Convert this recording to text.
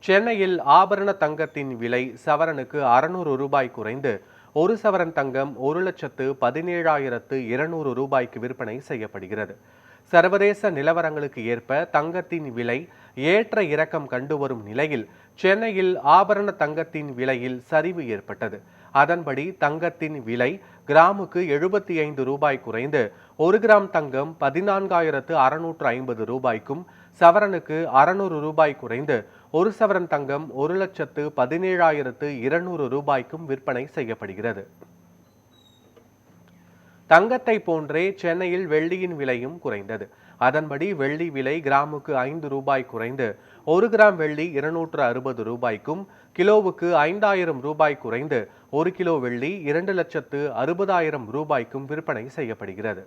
சென்னையில் ஆபரண தங்கத்தின் விலை சவரனுக்கு 600 ரூபாய் குறைந்து ஒரு சவரன் தங்கம் 1,17,200 ரூபாய்க்கு விற்பனை செய்யப்படுகிறது. சர்வதேச நிலவரங்களுக்கு ஏற்ப தங்கத்தின் விலை ஏற்ற இறக்கம் கண்டு வரும் நிலையில் சென்னையில் ஆபரண தங்கத்தின் விலையில் சரிவு ஏற்பட்டது. அதன்படி தங்கத்தின் விலை கிராமுக்கு 75 ரூபாய் குறைந்து 1 கிராம் தங்கம் 14,650 ரூபாய்க்கும், சவரனுக்கு 600 ரூபாய் குறைந்து ஒரு சவரன் தங்கம் 1,17,200 ரூபாய்க்கும் விற்பனை செய்யப்படுகிறது. தங்கத்தை போன்றே சென்னையில் வெள்ளியின் விலையும் குறைந்தது. அதன்படி வெள்ளி விலை கிராமுக்கு 5 ரூபாய் குறைந்து 1 கிராம் வெள்ளி 260 ரூபாய்க்கும், கிலோவுக்கு 5,000 ரூபாய் குறைந்து 1 கிலோ வெள்ளி 2,60,60,000 ரூபாய்க்கும் விற்பனை செய்யப்படுகிறது.